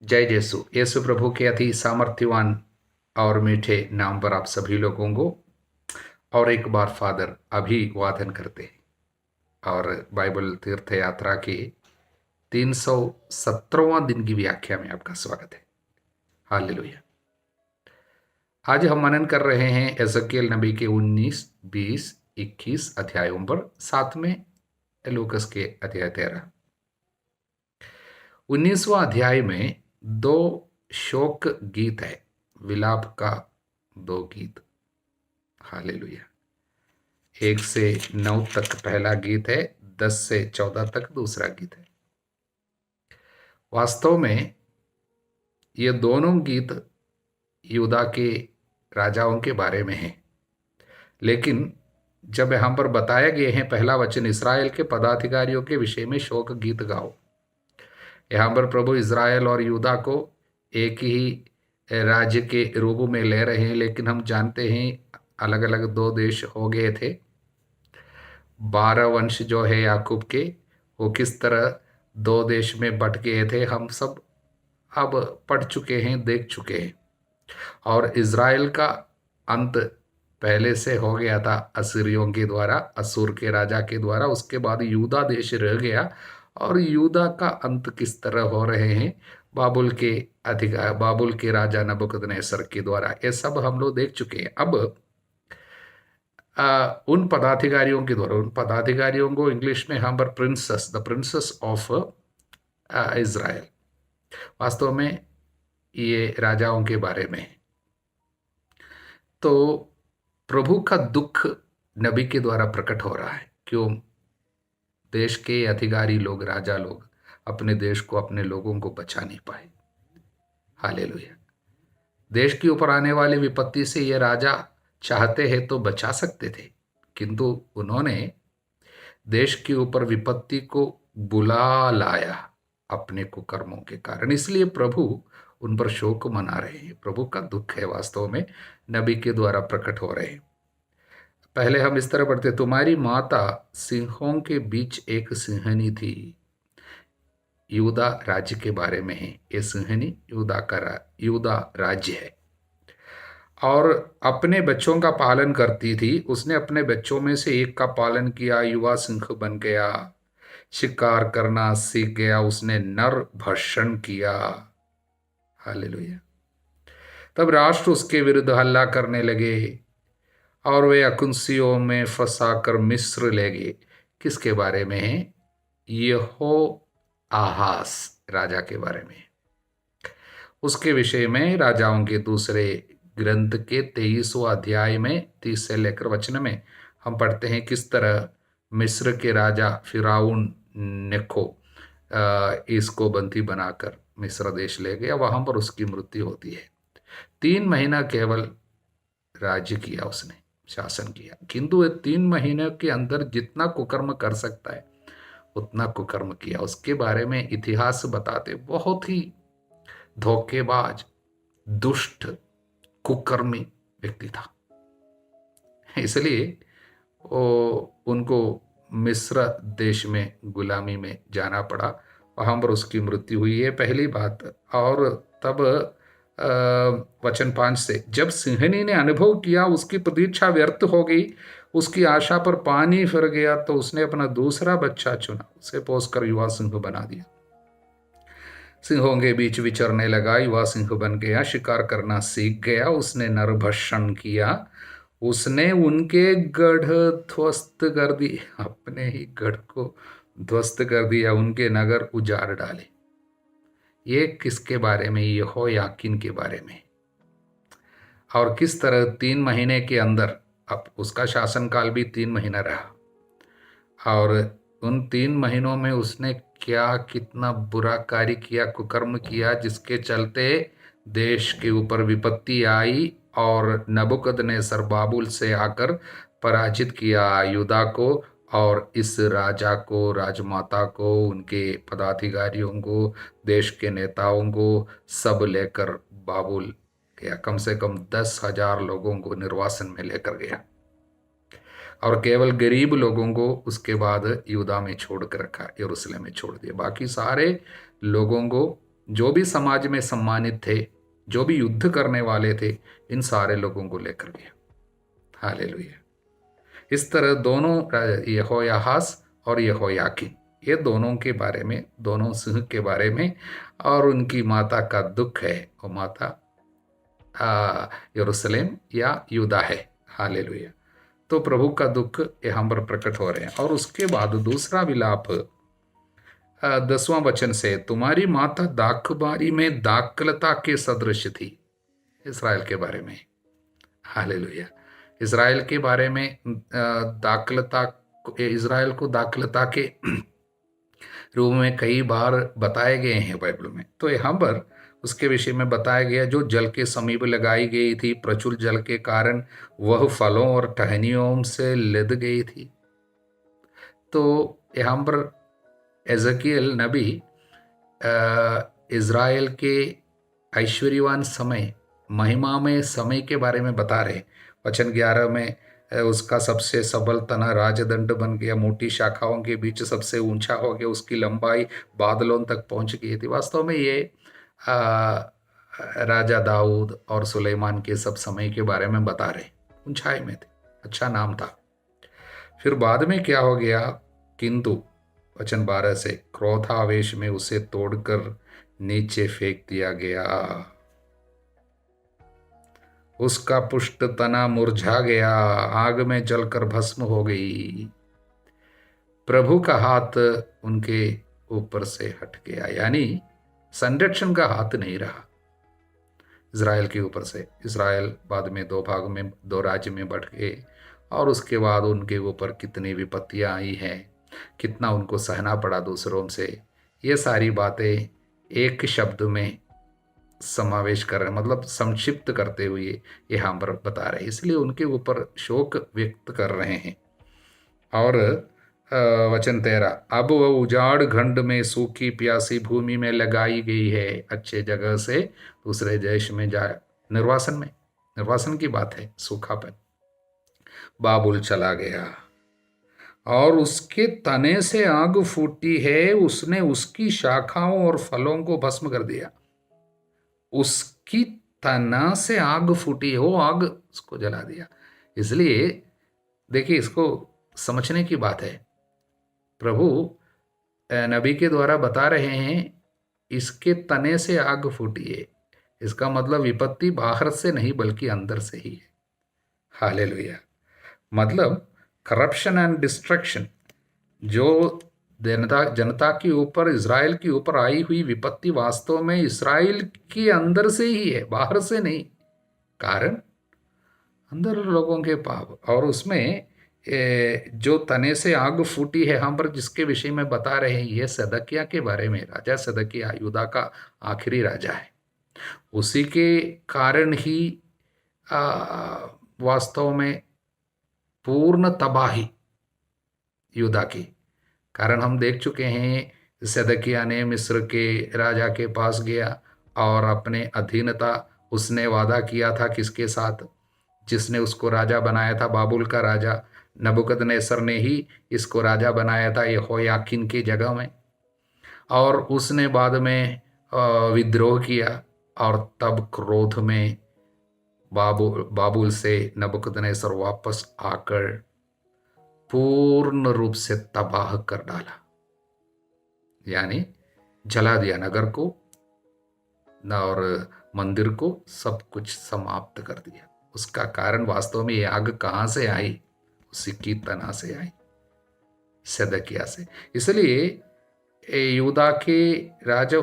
जय यीशु यीशु प्रभु के अति सामर्थ्यवान और मीठे नाम पर आप सभी लोगों को और एक बार फादर अभिवादन करते हैं और बाइबल तीर्थ यात्रा के 317वां दिन की व्याख्या में आपका स्वागत है। हालेलुया। आज हम मनन कर रहे हैं एजेकियल नबी के 19, 20, 21 अध्यायों पर, साथ में लूकस के अध्याय 13। 19वां अध्याय में दो शोक गीत है, विलाप का दो गीत। हालेलुया। 1 से 9 तक पहला गीत है, 10 से 14 तक दूसरा गीत है। वास्तव में ये दोनों गीत यूदा के राजाओं के बारे में हैं, लेकिन जब यहाँ पर बताए गए हैं पहला वचन इस्राएल के पदाधिकारियों के विषय में शोक गीत गाओ, यहाँ पर प्रभु इज़राइल और यूदा को एक ही राज्य के रूप में ले रहे हैं, लेकिन हम जानते हैं अलग अलग दो देश हो गए थे। 12 वंश जो है याकूब के, वो किस तरह दो देश में बट गए थे, हम सब अब पढ़ चुके हैं, देख चुके हैं। और इज़राइल का अंत पहले से हो गया था असीरियों के द्वारा, असुर के राजा के द्वारा। उसके बाद यूदा देश रह गया, और यूदा का अंत किस तरह हो रहे हैं बाबुल के राजा नबूकदनेस्सर के द्वारा, ये सब हम लोग देख चुके हैं। अब उन पदाधिकारियों के द्वारा, उन पदाधिकारियों को इंग्लिश में यहाँ पर द प्रिंसेस ऑफ इज़राइल, वास्तव में ये राजाओं के बारे में है। तो प्रभु का दुख नबी के द्वारा प्रकट हो रहा है। क्यों? देश के अधिकारी लोग, राजा लोग अपने देश को, अपने लोगों को बचा नहीं पाए। हालेलुया। देश के ऊपर आने वाली विपत्ति से ये राजा चाहते हैं तो बचा सकते थे, किंतु उन्होंने देश के ऊपर विपत्ति को बुला लाया अपने कुकर्मों के कारण। इसलिए प्रभु उन पर शोक मना रहे हैं। प्रभु का दुख है वास्तव में नबी के द्वारा प्रकट हो रहे हैं। पहले हम इस तरह पढ़ते, तुम्हारी माता सिंहों के बीच एक सिंहनी थी। यूदा राज्य के बारे में है ये सिंहनी, यूदा राज्य है, और अपने बच्चों का पालन करती थी। उसने अपने बच्चों में से एक का पालन किया, युवा सिंह बन गया, शिकार करना सीख गया, उसने नर भक्षण किया। हालेलुया। तब राष्ट्र उसके विरुद्ध हल्ला करने लगे और वे अकुंसियों में फंसाकर मिस्र ले गए। किसके बारे में है? यहो आहास राजा के बारे में। उसके विषय में राजाओं के दूसरे ग्रंथ के 23वां अध्याय में 30 से लेकर वचन में हम पढ़ते हैं किस तरह मिस्र के राजा फिराउन नेको इसको बंदी बनाकर मिस्र देश ले गया। वहां पर उसकी मृत्यु होती है। 3 महीना केवल राज्य किया उसने, शासन किया, किंतु 3 महीने के अंदर जितना कुकर्म कर सकता है उतना कुकर्म किया। उसके बारे में इतिहास बताते बहुत ही धोखेबाज, दुष्ट, कुकर्मी व्यक्ति था। इसलिए उनको मिस्र देश में गुलामी में जाना पड़ा, वहां पर उसकी मृत्यु हुई है, पहली बात। और तब वचन 5 से, जब सिंहनी ने अनुभव किया उसकी प्रतीक्षा व्यर्थ हो गई, उसकी आशा पर पानी फिर गया, तो उसने अपना दूसरा बच्चा चुना, उसे पोसकर युवा सिंह बना दिया। सिंहों के बीच विचरने लगा, युवा सिंह बन गया, शिकार करना सीख गया, उसने नरभक्षण किया, उसने उनके गढ़ ध्वस्त कर दिए, अपने ही गढ़ को ध्वस्त कर दिया, उनके नगर उजाड़ डाले। ये किसके बारे में? यहोयाकीन के बारे में। और किस तरह 3 महीने के अंदर, अब उसका शासनकाल भी 3 महीना रहा, और उन 3 महीनों में उसने क्या कितना बुरा कार्य किया, कुकर्म किया, जिसके चलते देश के ऊपर विपत्ति आई और नबूकदनेस्सर बाबुल से आकर पराजित किया यूदा को, और इस राजा को, राजमाता को, उनके पदाधिकारियों को, देश के नेताओं को सब लेकर बाबुल गया। कम से कम 10,000 लोगों को निर्वासन में लेकर गया, और केवल गरीब लोगों को उसके बाद यूदा में छोड़ कर रखा, यरूशलेम में छोड़ दिया। बाकी सारे लोगों को जो भी समाज में सम्मानित थे, जो भी युद्ध करने वाले थे, इन सारे लोगों को लेकर गया। हालेलुया। इस तरह दोनों यहोयाहास और यहोयाकीन, ये दोनों के बारे में, दोनों सिंह के बारे में, और उनकी माता का दुख है, वो माता यरूशलेम या यूदा है। हालेलुया। तो प्रभु का दुख यहाँ पर प्रकट हो रहे हैं। और उसके बाद दूसरा विलाप 10वां वचन से, तुम्हारी माता दाखबारी में दाखलता के सदृश थी। इसराइल के बारे में। हालेलुया। इसराइल के बारे में दाखलता, इसराइल को दाखलता के रूप में कई बार बताए गए हैं बाइबल में। तो यहाँ पर उसके विषय में बताया गया, जो जल के समीप लगाई गई थी, प्रचुर जल के कारण वह फलों और टहनियों से लद गई थी। तो यहाँ पर एजकियल नबी इज़राइल के ऐश्वर्यवान समय, महिमा में समय के बारे में बता रहे। वचन 11 में उसका सबसे सबल तना राजदंड बन गया, मोटी शाखाओं के बीच सबसे ऊंचा हो गया, उसकी लंबाई बादलों तक पहुंच गई थी। वास्तव में ये राजा दाऊद और सुलेमान के सब समय के बारे में बता रहे। ऊंचाई में थे, अच्छा नाम था। फिर बाद में क्या हो गया, किंतु वचन 12 से, क्रोधावेश में उसे तोड़कर नीचे फेंक दिया गया, उसका पुष्ट तना मुरझा गया, आग में जलकर भस्म हो गई। प्रभु का हाथ उनके ऊपर से हट गया, यानी संरक्षण का हाथ नहीं रहा इज़राइल के ऊपर से। इज़राइल बाद में दो भाग में, दो राज्य में बढ़ गए, और उसके बाद उनके ऊपर कितनी विपत्तियां आई हैं, कितना उनको सहना पड़ा दूसरों से। ये सारी बातें एक शब्द में समावेश कर रहे हैं, मतलब संक्षिप्त करते हुए यहाँ पर बता रहे हैं। इसलिए उनके ऊपर शोक व्यक्त कर रहे हैं। और वचन 13, अब वह उजाड़ खंड में सूखी प्यासी भूमि में लगाई गई है, अच्छे जगह से दूसरे देश में जाए, निर्वासन में, निर्वासन की बात है, सूखापन। बाबुल चला गया और उसके तने से आग फूटी है, उसने उसकी शाखाओं और फलों को भस्म कर दिया। उसकी तना से आग फूटी है, वो आग उसको जला दिया। इसलिए देखिए, इसको समझने की बात है। प्रभु नबी के द्वारा बता रहे हैं, इसके तने से आग फूटी है। इसका मतलब विपत्ति बाहर से नहीं बल्कि अंदर से ही है। हालेलुया। मतलब करप्शन एंड डिस्ट्रक्शन, जो जनता के ऊपर, इज़राइल के ऊपर आई हुई विपत्ति वास्तव में इज़राइल के अंदर से ही है, बाहर से नहीं। कारण अंदर लोगों के पाप। और उसमें जो तने से आग फूटी है, हम पर जिसके विषय में बता रहे हैं, ये सदकिया के बारे में। राजा सदकिया यूदा का आखिरी राजा है, उसी के कारण ही वास्तव में पूर्ण तबाही यूदा की। कारण हम देख चुके हैं, सदकिया ने मिस्र के राजा के पास गया और अपने अधीनता, उसने वादा किया था किसके साथ, जिसने उसको राजा बनाया था, बाबुल का राजा नबुकदनेस्सर ने ही इसको राजा बनाया था यहोयाकीन की जगह में। और उसने बाद में विद्रोह किया, और तब क्रोध में बाबुल से नबुकदनेस्सर वापस आकर पूर्ण रूप से तबाह कर डाला, यानी जला दिया नगर को और मंदिर को, सब कुछ समाप्त कर दिया। उसका कारण वास्तव में ये आग कहाँ से आई, उसी की तना से आई, सदकिया से। इसलिए यूदा के राजा,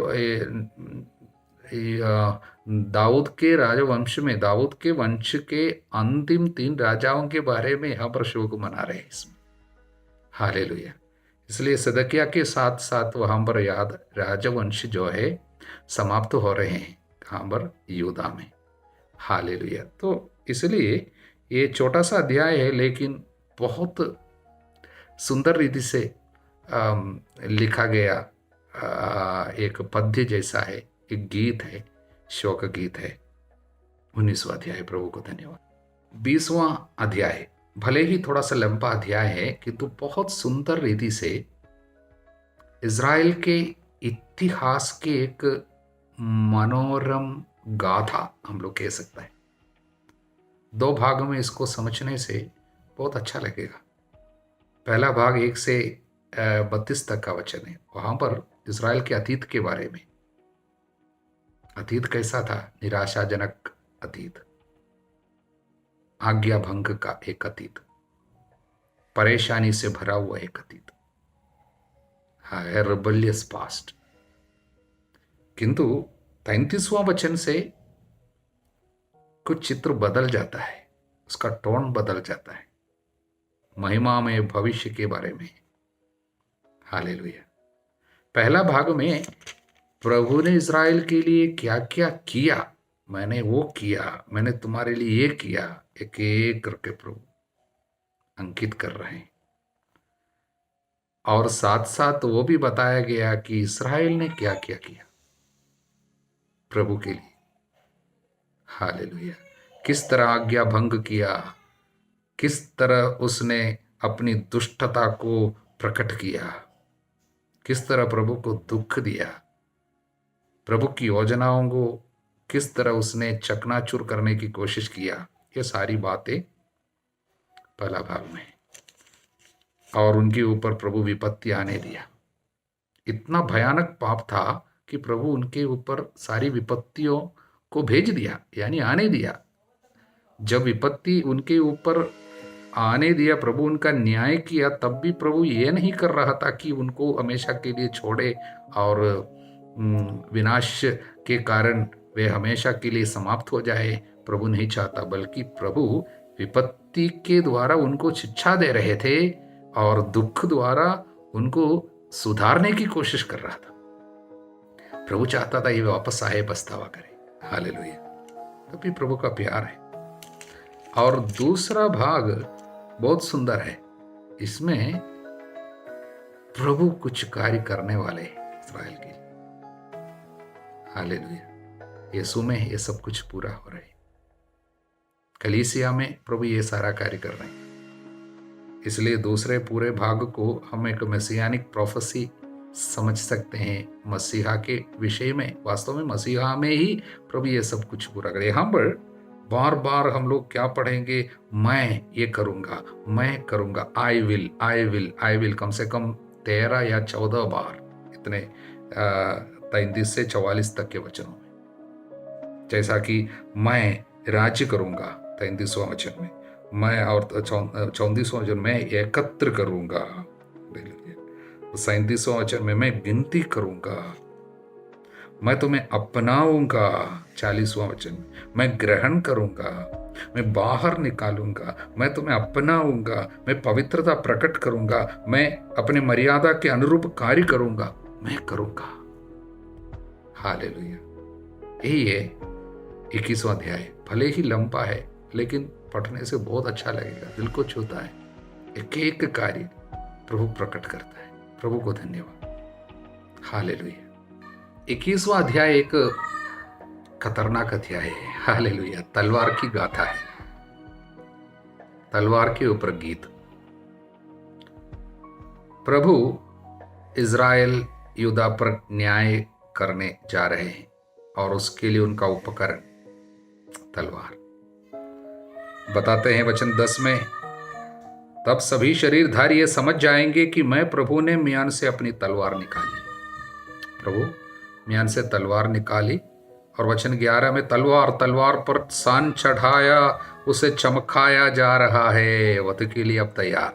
दाऊद के राजवंश में, दाऊद के वंश के अंतिम 3 राजाओं के बारे में यहाँ पर शोक मना रहे हैं इसमें। हालेलुया। इसलिए सदकिया के साथ साथ वहाँ पर याद राजवंश जो है समाप्त हो रहे हैं, कहाँ पर, यूदा में। हालेलुया। तो इसलिए ये छोटा सा अध्याय है, लेकिन बहुत सुंदर रीति से लिखा गया, एक पद्य जैसा है, एक गीत है, शोक गीत है। 19वां अध्याय, प्रभु को धन्यवाद। 20वां अध्याय भले ही थोड़ा सा लंबा अध्याय है, किंतु बहुत सुंदर रीति से इज़राइल के इतिहास के एक मनोरम गाथा हम लोग कह सकते हैं। 2 भागों में इसको समझने से बहुत अच्छा लगेगा। पहला भाग 1 से 32 तक का वचन है। वहां पर इज़राइल के अतीत के बारे में, अतीत कैसा था, निराशाजनक अतीत, आज्ञा भंग का एक अतीत, परेशानी से भरा हुआ एक अतीत, रिबेलियस पास्ट। किंतु 33वां वचन से कुछ चित्र बदल जाता है, उसका टोन बदल जाता है, महिमा में भविष्य के बारे में। हालेलुया। पहला भाग में प्रभु ने इज़राइल के लिए क्या क्या किया, मैंने वो किया, मैंने तुम्हारे लिए ये किया, एक एक करके प्रभु अंकित कर रहे हैं। और साथ साथ वो भी बताया गया कि इस्राएल ने क्या क्या किया प्रभु के लिए। हालेलुया। किस तरह आज्ञा भंग किया, किस तरह उसने अपनी दुष्टता को प्रकट किया, किस तरह प्रभु को दुख दिया, प्रभु की योजनाओं को किस तरह उसने चकनाचूर करने की कोशिश किया, ये सारी बातें पहला भाग में। और उनके ऊपर प्रभु विपत्ति आने दिया। इतना भयानक पाप था कि प्रभु उनके ऊपर सारी विपत्तियों को भेज दिया, यानी आने दिया। जब विपत्ति उनके ऊपर आने दिया, प्रभु उनका न्याय किया, तब भी प्रभु ये नहीं कर रहा था कि उनको हमेशा के लिए छोड़े और विनाश के कारण वे हमेशा के लिए समाप्त हो जाए। प्रभु नहीं चाहता, बल्कि प्रभु विपत्ति के द्वारा उनको शिक्षा दे रहे थे और दुख द्वारा उनको सुधारने की कोशिश कर रहा था। प्रभु चाहता था ये वापस आए, पछतावा करे। हालेलुया। तभी प्रभु का प्यार है। और दूसरा भाग बहुत सुंदर है। इसमें प्रभु कुछ कार्य करने वाले इस्राएल के। हालेलुया। यीशु में ये सब कुछ पूरा हो रहा है। कलीसिया में प्रभु ये सारा कार्य कर रहे हैं। इसलिए दूसरे पूरे भाग को हम एक मसीहानिक प्रोफेसी समझ सकते हैं। मसीहा के विषय में, वास्तव में मसीहा में ही प्रभु ये सब कुछ पूरा करे। यहाँ पर बार बार हम लोग क्या पढ़ेंगे, मैं ये करूंगा, मैं करूंगा, I will, I will, I will, कम से कम 13 या 14 बार, इतने 33 से 44 तक के वचनों में। जैसा कि मैं राज्य करूंगा 33वां वचन में, मैं, और 34वां वचन मैं एकत्र करूंगा, 37वां वचन में मैं गिनती करूंगा, मैं तुम्हें अपनाऊंगा, 40वां वचन मैं ग्रहण करूंगा, मैं बाहर निकालूंगा, मैं तुम्हें अपनाऊंगा, मैं पवित्रता प्रकट करूंगा, मैं अपने मर्यादा के अनुरूप कार्य करूंगा, मैं करूंगा। हालेलुया। यही है 21वां अध्याय। भले ही लंबा है, लेकिन पढ़ने से बहुत अच्छा लगेगा, दिल को छूता है। एक एक कार्य प्रभु प्रकट करता है। प्रभु को धन्यवाद। हालेलुया। 21वां अध्याय एक खतरनाक अध्याय है। हालेलुया। तलवार की गाथा है, तलवार के ऊपर गीत। प्रभु इज़राइल यूदा पर न्याय करने जा रहे हैं और उसके लिए उनका उपकरण तलवार। बताते हैं वचन 10 में, तब सभी शरीरधारी ये समझ जाएंगे कि मैं प्रभु ने म्यान से अपनी तलवार निकाली। प्रभु म्यान से तलवार निकाली। और वचन 11 में, तलवार, तलवार पर सान चढ़ाया, उसे चमकाया जा रहा है, वध के लिए अब तैयार।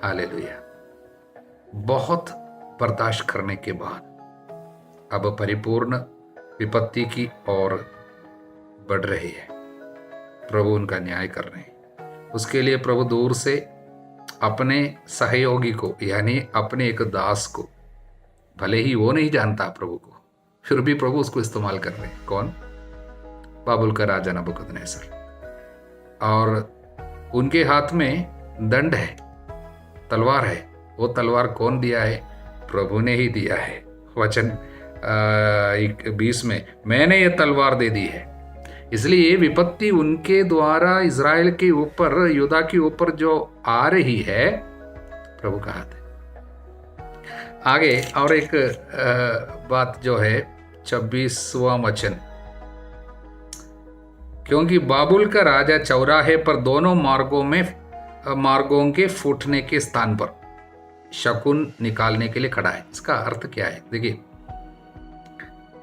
हालेलुया। बहुत बर्दाश्त करने के बाद अब परिपूर्ण विपत्ति की ओर बढ़ रही है। प्रभु उनका न्याय कर रहे हैं। उसके लिए प्रभु दूर से अपने सहयोगी को, यानी अपने एक दास को, भले ही वो नहीं जानता प्रभु को, फिर भी प्रभु उसको इस्तेमाल कर रहे हैं। कौन? बाबुल का राजा नबूकदनेस्सर। और उनके हाथ में दंड है, तलवार है। वो तलवार कौन दिया है? प्रभु ने ही दिया है। वचन 20 में, मैंने ये तलवार दे दी है। इसलिए ये विपत्ति उनके द्वारा इज़राइल के ऊपर, यूदा के ऊपर जो आ रही है, प्रभु का हाथ है। आगे और एक बात जो है 26वां वचन, क्योंकि बाबुल का राजा चौराहे पर दोनों मार्गों के फूटने के स्थान पर शकुन निकालने के लिए खड़ा है। इसका अर्थ क्या है? देखिए,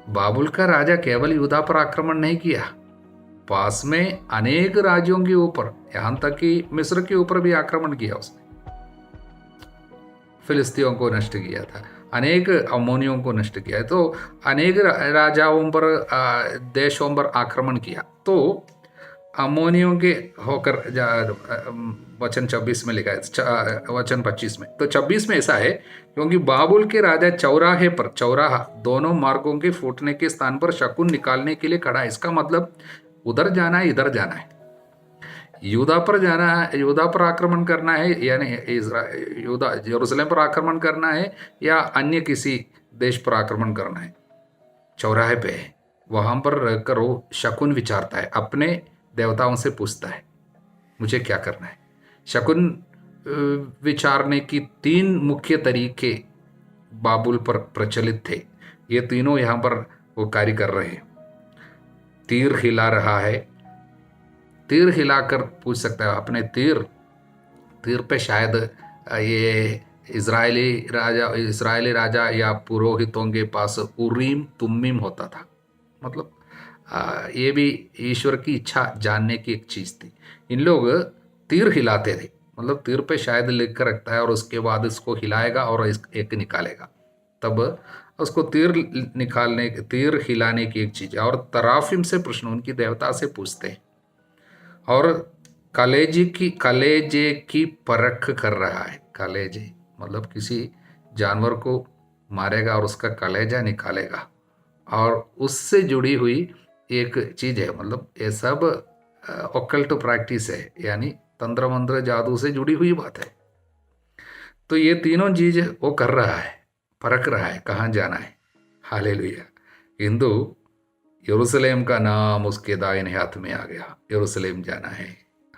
बाबुल का राजा केवल यहूदा पर आक्रमण नहीं किया, पास में अनेक राज्यों के ऊपर, यहां तक कि मिस्र के ऊपर भी आक्रमण किया उसने। फिलिस्तियों को नष्ट किया था, अनेक अम्मोनियों को नष्ट किया, तो अनेक राजाओं पर, देशों पर आक्रमण किया। तो अम्मोनियों के होकर वचन 26 में लिखा है, वचन 25 में। तो 26 में ऐसा है, क्योंकि बाबुल के राजा चौराहे पर, चौराहा दोनों मार्गों के फूटने के स्थान पर शकुन निकालने के लिए खड़ा है। इसका मतलब उधर जाना है, इधर जाना है, यहूदा पर जाना है, यहूदा पर आक्रमण करना है, यानी यहूदा यरूशलेम पर आक्रमण करना है, या अन्य किसी देश पर आक्रमण करना है। चौराहे पे है, वहां पर रहकर वो शकुन विचारता है, अपने देवताओं से पूछता है मुझे क्या करना है। शकुन विचारने की 3 मुख्य तरीके बाबुल पर प्रचलित थे। ये तीनों यहाँ पर वो कार्य कर रहे हैं। तीर हिला रहा है, तीर हिलाकर पूछ सकता है अपने तीर पे शायद ये इजरायली राजा या पुरोहितों के पास उरीम तुम्मीम होता था। मतलब ये भी ईश्वर की इच्छा जानने की एक चीज थी। इन लोग तीर हिलाते थे, मतलब तीर पे शायद लिख कर रखता है और उसके बाद इसको हिलाएगा और एक निकालेगा, तब उसको तीर हिलाने की एक चीज है। और तराफिम से प्रश्न उनकी देवता से पूछते हैं, और कलेजे की परख कर रहा है। कलेजे मतलब किसी जानवर को मारेगा और उसका कलेजा निकालेगा, और उससे जुड़ी हुई एक चीज है। मतलब ये सब ऑकल्ट प्रैक्टिस है, यानी तंत्र मंत्र जादू से जुड़ी हुई बात है। तो ये तीनों चीज वो कर रहा है, परख रहा है कहाँ जाना है। हालेलुया। हिंदू यरूशलेम का नाम उसके दाहिने हाथ में आ गया, यरूशलेम जाना है।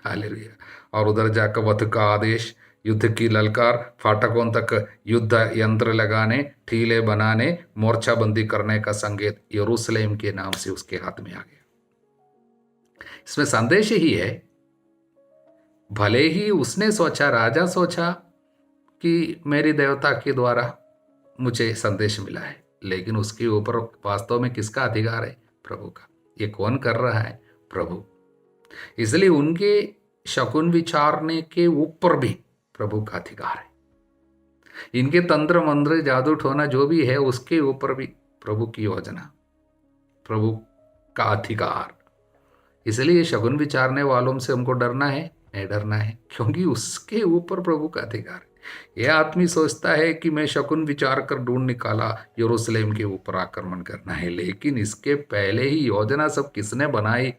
हालेलुया। और उधर जाकर वध का आदेश, युद्ध की ललकार, फाटकों तक युद्ध यंत्र लगाने, ठीले बनाने, मोर्चाबंदी करने का संकेत यरूशलेम के नाम से उसके हाथ में आ गया। इसमें संदेश ही है, भले ही उसने सोचा, राजा सोचा कि मेरी देवता के द्वारा मुझे संदेश मिला है, लेकिन उसके ऊपर वास्तव में किसका अधिकार है? प्रभु का। ये कौन कर रहा है? प्रभु। इसलिए उनके शकुन विचारने के ऊपर भी प्रभु का अधिकार है। इनके तंत्र मंत्र जादू टोना जो भी है, उसके ऊपर भी प्रभु की योजना, प्रभु का अधिकार। इसलिए शकुन विचारने वालों से हमको डरना है? नहीं डरना है, क्योंकि उसके ऊपर प्रभु का अधिकार है। यह आदमी सोचता है कि मैं शकुन विचार कर ढूंढ निकाला, यरूशलेम के ऊपर आक्रमण करना है, लेकिन इसके पहले ही योजना सब किसने बनाई?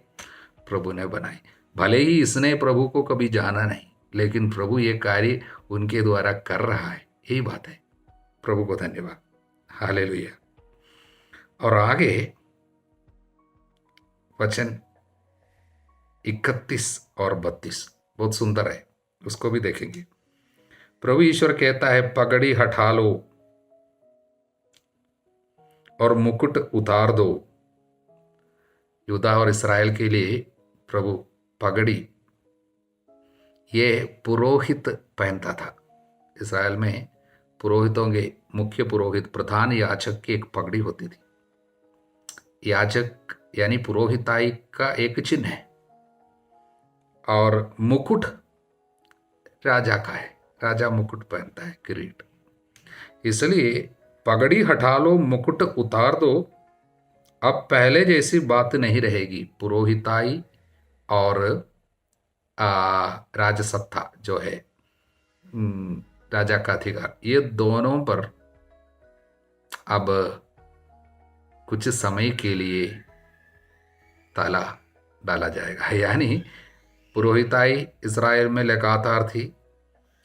प्रभु ने बनाई। भले ही इसने प्रभु को कभी जाना नहीं, लेकिन प्रभु ये कार्य उनके द्वारा कर रहा है। यही बात है। प्रभु को धन्यवाद। हालेलुया। और आगे वचन 31 और 32 बहुत सुंदर है, उसको भी देखेंगे। प्रभु ईश्वर कहता है, पगड़ी हटा लो और मुकुट उतार दो। यहूदा और इस्राएल के लिए प्रभु पगड़ी, ये पुरोहित पहनता था। इस्राएल में पुरोहितों के, मुख्य पुरोहित, प्रधान याजक की एक पगड़ी होती थी। याजक यानी पुरोहिताई का एक चिन्ह है, और मुकुट राजा का है, राजा मुकुट पहनता है, किरीट। इसलिए पगड़ी हटा लो, मुकुट उतार दो। अब पहले जैसी बात नहीं रहेगी। पुरोहिताई और राजसत्ता जो है, राजा का अधिकार, ये दोनों पर अब कुछ समय के लिए ताला डाला जाएगा। यानी पुरोहिताई इस्राएल में लगातार थी,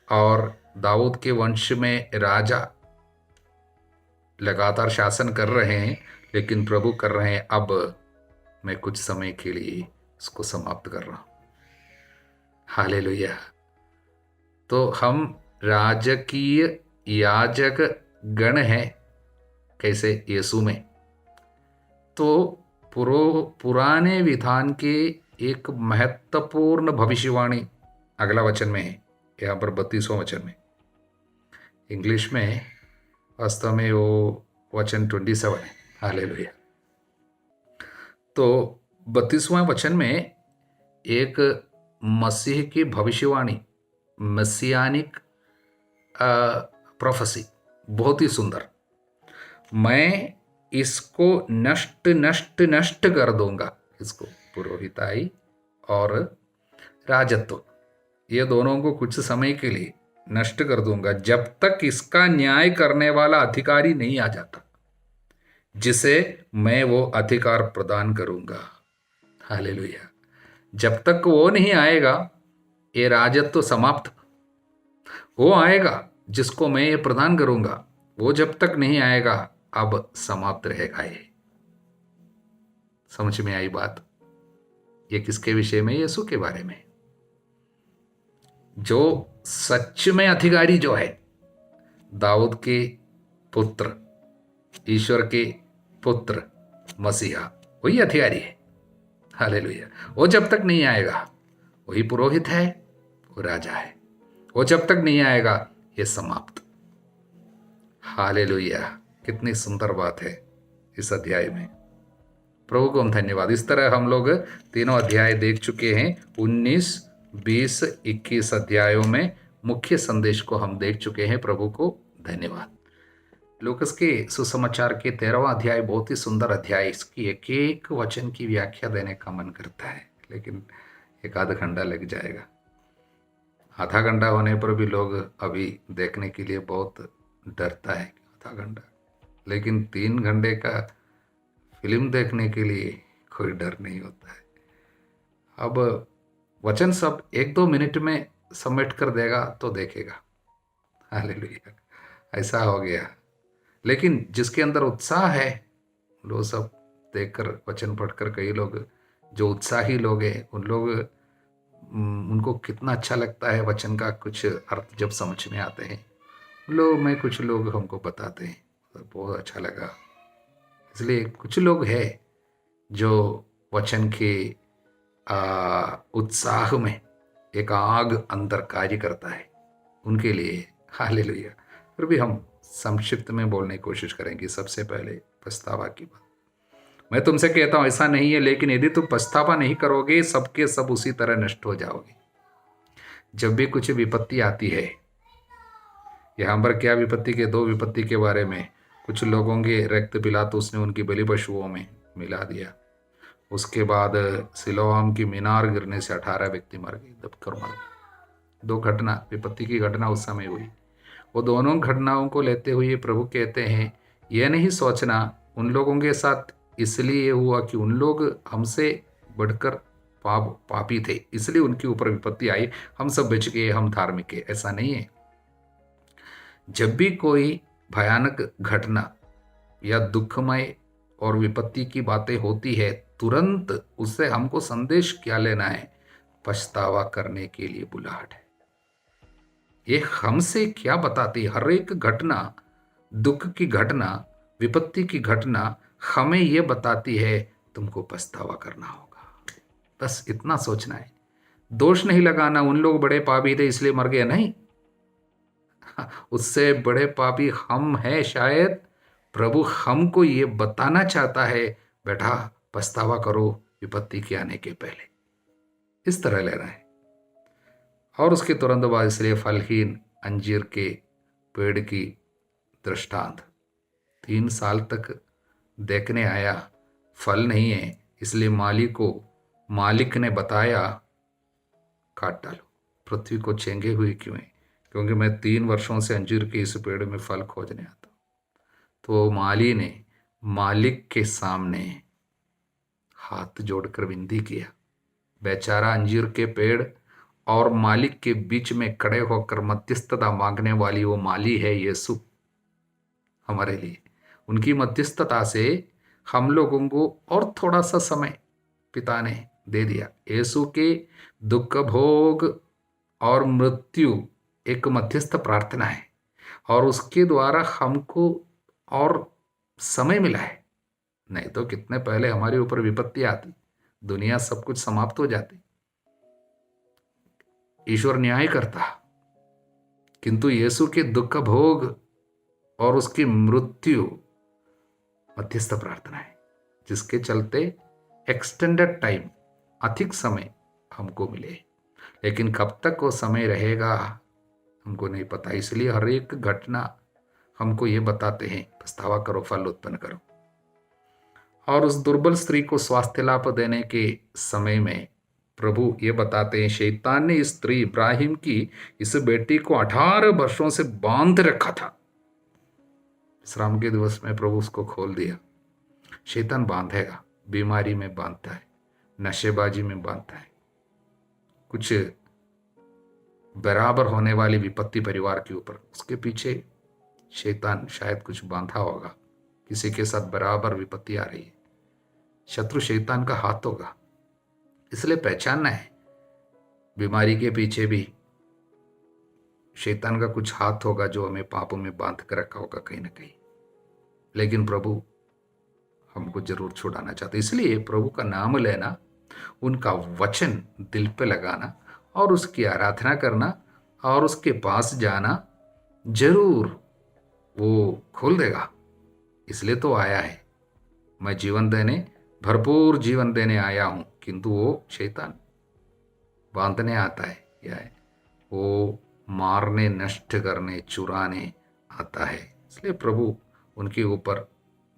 और दाऊद के वंश में राजा लगातार शासन कर रहे हैं, लेकिन प्रभु कर रहे हैं, अब मैं कुछ समय के लिए उसको समाप्त कर रहा हूं। हालेलुया। तो हम राजकीय याजक गण हैं, कैसे? यीशु में तो पुराने विधान के एक महत्वपूर्ण भविष्यवाणी अगला वचन में है, यहाँ पर 32वां वचन में। इंग्लिश में वास्तव में वो वचन 27 है। हालेलुया। तो 32वां वचन में एक मसीह की भविष्यवाणी, मसीहानिक प्रोफेसी, बहुत ही सुंदर। मैं इसको नष्ट नष्ट नष्ट कर दूंगा, इसको पुरोहिताई और राजत्व, ये दोनों को कुछ समय के लिए नष्ट कर दूंगा, जब तक इसका न्याय करने वाला अधिकारी नहीं आ जाता, जिसे मैं वो अधिकार प्रदान करूंगा। हालेलुया। जब तक वो नहीं आएगा ये राजत्व समाप्त। वो आएगा जिसको मैं ये प्रदान करूंगा, वो जब तक नहीं आएगा अब समाप्त रहेगा। ये समझ में आई बात? ये किसके विषय में? यीशु के बारे में, जो सच में अधिकारी जो है, दाऊद के पुत्र, ईश्वर के पुत्र मसीहा, वही अधिकारी है। हालेलुया। वो जब तक नहीं आएगा, वही पुरोहित है, वो राजा है, वो जब तक नहीं आएगा ये समाप्त। हालेलुया। कितनी सुंदर बात है इस अध्याय में। प्रभु को हम धन्यवाद। इस तरह हम लोग तीनों अध्याय देख चुके हैं। 19, 20, 21 अध्यायों में मुख्य संदेश को हम देख चुके हैं। प्रभु को धन्यवाद। लूकस के सुसमाचार के 13वां अध्याय बहुत ही सुंदर अध्याय। इसकी एक एक वचन की व्याख्या देने का मन करता है, लेकिन एक आधा घंटा लग जाएगा। आधा घंटा होने पर भी लोग अभी देखने के लिए बहुत डरता है, आधा घंटा, लेकिन 3 घंटे का फिल्म देखने के लिए कोई डर नहीं होता है। अब वचन सब 1-2 मिनट में समेट कर देगा तो देखेगा। हालेलुया। ऐसा हो गया। लेकिन जिसके अंदर उत्साह है, वो सब देखकर, वचन पढ़कर, कई लोग जो उत्साही लोग हैं उन लोग, उनको कितना अच्छा लगता है वचन का कुछ अर्थ जब समझ में आते हैं। कुछ लोग हमको बताते हैं, तो बहुत अच्छा लगा। इसलिए कुछ लोग हैं जो वचन के उत्साह में एक आग अंदर कार्य करता है, उनके लिए हालेलुया। फिर भी हम संक्षिप्त में बोलने की कोशिश करेंगे। सबसे पहले पछतावा की बात। मैं तुमसे कहता हूं ऐसा नहीं है, लेकिन यदि तुम पछतावा नहीं करोगे, सबके सब उसी तरह नष्ट हो जाओगे। जब भी कुछ विपत्ति आती है, यहाँ पर क्या विपत्ति के 2 विपत्ति के बारे में, कुछ लोगों के रक्त पिलातुस ने उनकी बलि पशुओं में मिला दिया। उसके बाद सिलोआम की मीनार गिरने से 18 व्यक्ति मर गए, दबकर मर गए। 2 घटना, विपत्ति की घटना उस समय हुई। वो दोनों घटनाओं को लेते हुए प्रभु कहते हैं, यह नहीं सोचना उन लोगों के साथ इसलिए हुआ कि उन लोग हमसे बढ़कर पापी थे, इसलिए उनके ऊपर विपत्ति आई, हम सब बच गए, हम धार्मिक है। ऐसा नहीं है। जब भी कोई भयानक घटना या दुखमय और विपत्ति की बातें होती है, तुरंत उससे हमको संदेश क्या लेना है? पछतावा करने के लिए बुलाहट है। ये हमसे क्या बताती है? हर एक घटना, दुख की घटना, विपत्ति की घटना हमें ये बताती है तुमको पछतावा करना होगा। बस इतना सोचना है। दोष नहीं लगाना उन लोग बड़े पापी थे इसलिए मर गए, नहीं। उससे बड़े पापी हम हैं शायद। प्रभु हमको ये बताना चाहता है, बेटा पछतावा करो विपत्ति के आने के पहले। इस तरह लेना है। और उसके तुरंत बाद इसलिए फलहीन अंजीर के पेड़ की दृष्टांत, 3 साल तक देखने आया, फल नहीं है, इसलिए मालिक ने बताया काट डालो। पृथ्वी को चेंगे हुए क्यों है? क्योंकि मैं 3 वर्षों से अंजीर के इस पेड़ में फल खोजने आता हूँ। तो माली ने मालिक के सामने हाथ जोड़कर विनती किया। बेचारा अंजीर के पेड़ और मालिक के बीच में खड़े होकर मध्यस्थता मांगने वाली वो माली है यीशु हमारे लिए। उनकी मध्यस्थता से हम लोगों को और थोड़ा सा समय पिता ने दे दिया। यीशु के दुख भोग और मृत्यु एक मध्यस्थ प्रार्थना है, और उसके द्वारा हमको और समय मिला है। नहीं तो कितने पहले हमारे ऊपर विपत्ति आती, दुनिया सब कुछ समाप्त हो जाती। ईश्वर न्याय करता, किंतु यीशु के दुख भोग और उसकी मृत्यु मध्यस्थ प्रार्थना है, जिसके चलते एक्सटेंडेड टाइम, अधिक समय हमको मिले। लेकिन कब तक वो समय रहेगा हमको नहीं पता। इसलिए हर एक घटना हमको ये बताते हैं, पछतावा करो, फल उत्पन्न करो। और उस दुर्बल स्त्री को स्वास्थ्य लाभ देने के समय में प्रभु ये बताते हैं, शैतान ने इस स्त्री इब्राहिम की इस बेटी को 18 वर्षों से बांध रखा था। विश्राम के दिवस में प्रभु उसको खोल दिया। शैतान बांधेगा, बीमारी में बांधता है, नशेबाजी में बांधता है, कुछ बराबर होने वाली विपत्ति परिवार के ऊपर, उसके पीछे शैतान शायद कुछ बांधा होगा। किसी के साथ बराबर विपत्ति आ रही है, शत्रु शैतान का हाथ होगा। इसलिए पहचानना है, बीमारी के पीछे भी शैतान का कुछ हाथ होगा जो हमें पापों में बांध कर रखा होगा कहीं ना कहीं। लेकिन प्रभु हमको जरूर छुड़ाना चाहते, इसलिए प्रभु का नाम लेना, उनका वचन दिल पे लगाना और उसकी आराधना करना और उसके पास जाना, जरूर वो खोल देगा। इसलिए तो आया है, मैं जीवन देने, भरपूर जीवन देने आया हूं। किंतु वो शैतान बांधने आता है, क्या है, वो मारने, नष्ट करने, चुराने आता है। इसलिए प्रभु उनके ऊपर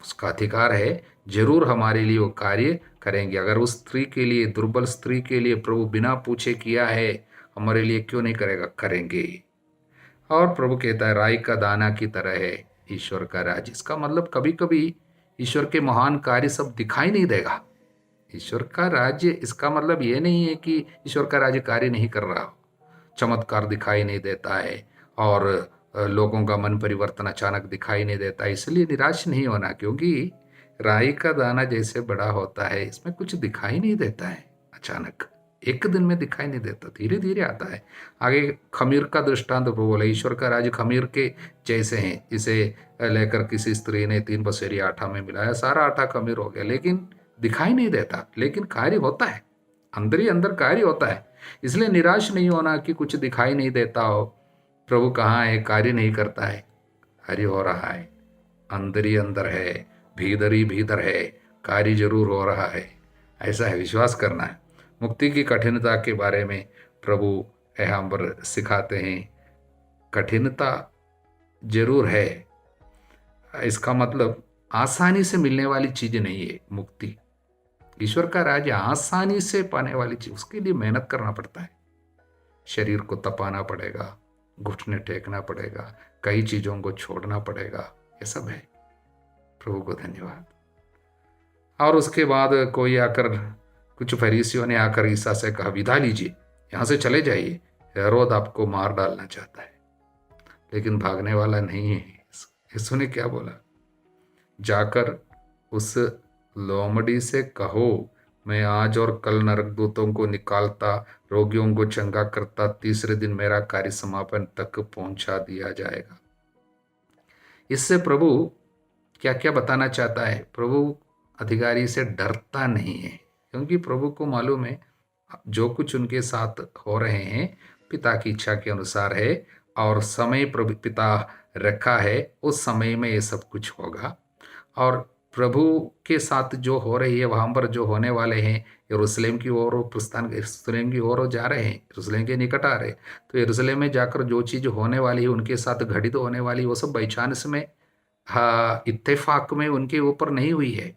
उसका अधिकार है, जरूर हमारे लिए वो कार्य करेंगे। अगर उस स्त्री के लिए, दुर्बल स्त्री के लिए प्रभु बिना पूछे किया है, हमारे लिए क्यों नहीं करेगा, करेंगे। और प्रभु कहता है, राई का दाना की तरह है ईश्वर का राज्य। इसका मतलब कभी कभी ईश्वर के महान कार्य सब दिखाई नहीं देगा। ईश्वर का राज्य, इसका मतलब ये नहीं है कि ईश्वर का राज्य कार्य नहीं कर रहा हो, चमत्कार दिखाई नहीं देता है और लोगों का मन परिवर्तन अचानक दिखाई नहीं देता। इसलिए निराश नहीं होना, क्योंकि राई का दाना जैसे बड़ा होता है, इसमें कुछ दिखाई नहीं देता है अचानक, एक दिन में दिखाई नहीं देता, धीरे धीरे आता है। आगे खमीर का दृष्टांत बोला, ईश्वर का राज्य खमीर के जैसे हैं। इसे लेकर किसी स्त्री ने 3 पसेरी आटा में मिलाया, सारा आटा खमीर हो गया, लेकिन दिखाई नहीं देता, लेकिन कार्य होता है, अंदर ही अंदर कार्य होता है। इसलिए निराश नहीं होना कि कुछ दिखाई नहीं देता हो, प्रभु कहाँ है, कार्य नहीं करता है, कार्य हो रहा है, अंदर ही अंदर है, भीतर ही भीतर है, कार्य जरूर हो रहा है। ऐसा है, विश्वास करना है। मुक्ति की कठिनता के बारे में प्रभु यहाँ पर सिखाते हैं। कठिनता जरूर है, इसका मतलब आसानी से मिलने वाली चीज नहीं है मुक्ति। ईश्वर का राज्य आसानी से पाने वाली चीज, उसके लिए मेहनत करना पड़ता है, शरीर को तपाना पड़ेगा, घुटने टेकना पड़ेगा, कई चीजों को छोड़ना पड़ेगा, ये सब है। प्रभु को धन्यवाद। और उसके बाद कोई आकर, कुछ फरीसियों ने आकर ईसा से कहा, विदा लीजिए, यहां से चले जाइए, हेरोद आपको मार डालना चाहता है। लेकिन भागने वाला नहीं है। यीशु ने क्या बोला, जाकर उस लोमड़ी से कहो, मैं आज और कल नरकदूतों को निकालता, रोगियों को चंगा करता, तीसरे दिन मेरा कार्य समापन तक पहुंचा दिया जाएगा। इससे प्रभु क्या क्या बताना चाहता है, प्रभु अधिकारी से डरता नहीं है, क्योंकि प्रभु को मालूम है जो कुछ उनके साथ हो रहे हैं पिता की इच्छा के अनुसार है, और समय प्रभु पिता रखा है, उस समय में ये सब कुछ होगा। और प्रभु के साथ जो हो रही है, वहाँ पर जो होने वाले हैं, यरूशलेम की ओर, प्रस्थान यरूशलेम की ओर जा रहे हैं, यरूशलेम के निकट आ रहे, तो यरूशलेम में जाकर जो चीज़ होने वाली है, उनके साथ घटित होने वाली, वो सब बाई चांस में, इत्तेफाक में उनके ऊपर नहीं हुई है।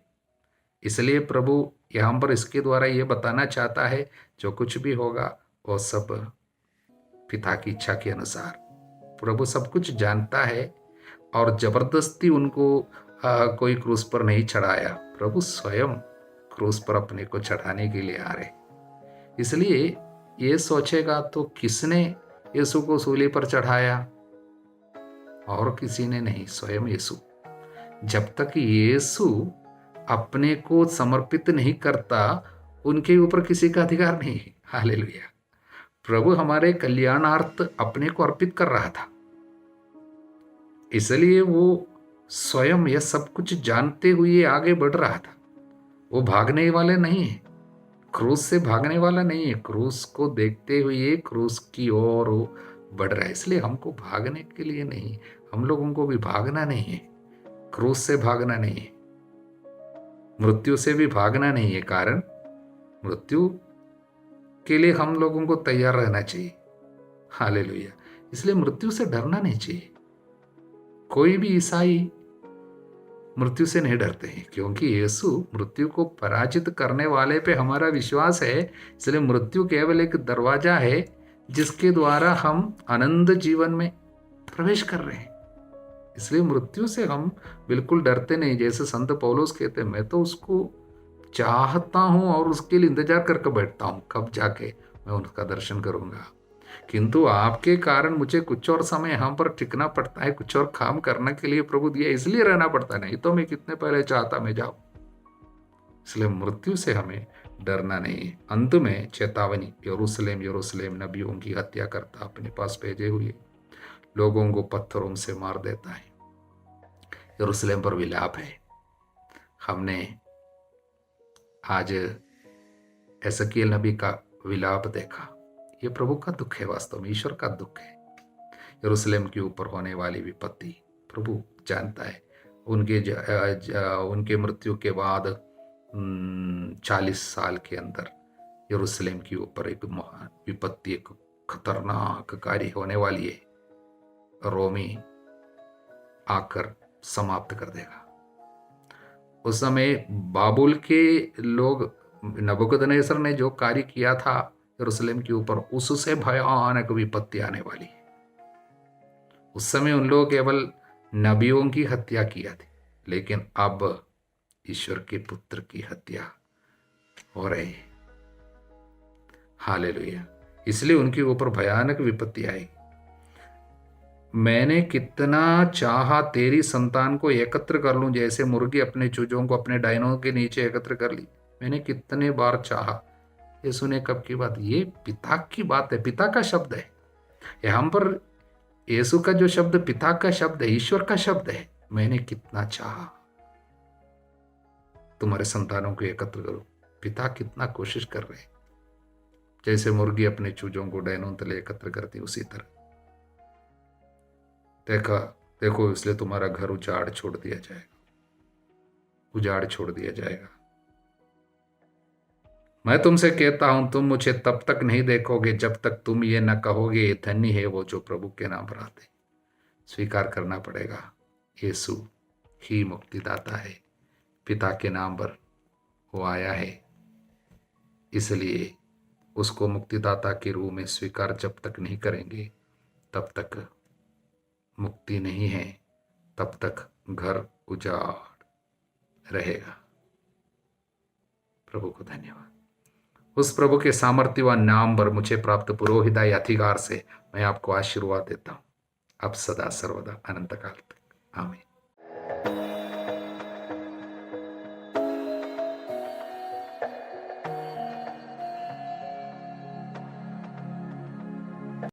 इसलिए प्रभु यहाँ पर इसके द्वारा ये बताना चाहता है, जो कुछ भी होगा वो सब पिता की इच्छा के अनुसार। प्रभु सब कुछ जानता है, और जबरदस्ती उनको कोई क्रूस पर नहीं चढ़ाया, प्रभु स्वयं क्रूस पर अपने को चढ़ाने के लिए आ रहे। इसलिए ये सोचेगा तो किसने यीशु को सूली पर चढ़ाया, और किसी ने नहीं, स्वयं यीशु। जब तक यीशु अपने को समर्पित नहीं करता, उनके ऊपर किसी का अधिकार नहीं है। हालेलुया। प्रभु हमारे कल्याणार्थ अपने को अर्पित कर रहा था, इसलिए वो स्वयं यह सब कुछ जानते हुए आगे बढ़ रहा था। वो भागने वाले नहीं है, क्रूस से भागने वाला नहीं है, क्रूस को देखते हुए क्रूस की ओर वो बढ़ रहा है। इसलिए हमको भागने के लिए नहीं, हम लोगों को भी भागना नहीं है, क्रूस से भागना नहीं है, मृत्यु से भी भागना नहीं है। कारण मृत्यु के लिए हम लोगों को तैयार रहना चाहिए। हालेलुया। इसलिए मृत्यु से डरना नहीं चाहिए। कोई भी ईसाई मृत्यु से नहीं डरते हैं, क्योंकि यीशु मृत्यु को पराजित करने वाले पे हमारा विश्वास है। इसलिए मृत्यु केवल एक दरवाजा है जिसके द्वारा हम आनंद जीवन में प्रवेश कर रहे हैं। इसलिए मृत्यु से हम बिल्कुल डरते नहीं। जैसे संत पौलुस कहते हैं, मैं तो उसको चाहता हूं और उसके लिए इंतजार करके बैठता हूं, कब जाके मैं उसका दर्शन करूंगा। किंतु आपके कारण मुझे कुछ और समय यहाँ पर टिकना पड़ता है, कुछ और काम करने के लिए प्रभु दिया, इसलिए रहना पड़ता है। नहीं तो मैं कितने पहले चाहता मैं जाऊं। इसलिए मृत्यु से हमें डरना नहीं। अंत में चेतावनी, यरूशलेम यरूशलेम नबियों की हत्या करता, अपने पास भेजे हुए लोगों को पत्थरों से मार देता है। यरूशलेम पर विलाप है। हमने आज एसकीएल नबी का विलाप देखा। ये प्रभु का दुख है, वास्तव में ईश्वर का दुख है। यरूशलेम के ऊपर होने वाली विपत्ति प्रभु जानता है। उनके मृत्यु के बाद 40 साल के अंदर यरूशलेम के ऊपर एक महान विपत्ति, एक खतरनाक कार्य होने वाली है। रोमी आकर समाप्त कर देगा। उस समय बाबुल के लोग, नबूकदनेस्सर ने जो कार्य किया था यरूशलेम के ऊपर, उससे भयानक विपत्ति आने वाली है। उस समय उन लोग केवल नबियों की हत्या किया थी, लेकिन अब ईश्वर के पुत्र की हत्या हो रही है। हालेलुया। इसलिए उनके ऊपर भयानक विपत्ति आई। मैंने कितना चाहा तेरी संतान को एकत्र कर लूं, जैसे मुर्गी अपने चूजों को अपने डायनों के नीचे एकत्र कर ली। मैंने कितने बार चाहा। ये सुने कब की बात? ये पिता की बात है, पिता का शब्द है। यहां पर यीशु का जो शब्द पिता का शब्द है, ईश्वर का शब्द है। मैंने कितना चाहा तुम्हारे संतानों को एकत्र करो। पिता कितना कोशिश कर रहे हैं, जैसे मुर्गी अपने चूजों को डायनों तले एकत्र करती, उसी तरह देखो, इसलिए तुम्हारा घर उजाड़ छोड़ दिया जाएगा, उजाड़ छोड़ दिया जाएगा। मैं तुमसे कहता हूं, तुम मुझे तब तक नहीं देखोगे जब तक तुम ये न कहोगे, धन्य है वो जो प्रभु के नाम पर आते। स्वीकार करना पड़ेगा, यीशु ही मुक्तिदाता है। पिता के नाम पर वो आया है, इसलिए उसको मुक्तिदाता के रूप में स्वीकार जब तक नहीं करेंगे, तब तक मुक्ति नहीं है, तब तक घर उजाड़ रहेगा। प्रभु को धन्यवाद। उस प्रभु के सामर्थ्यवान नाम पर मुझे प्राप्त पुरोहिताई अधिकार से मैं आपको आशीर्वाद देता हूं, अब सदा सर्वदा अनंत काल तक। आमीन।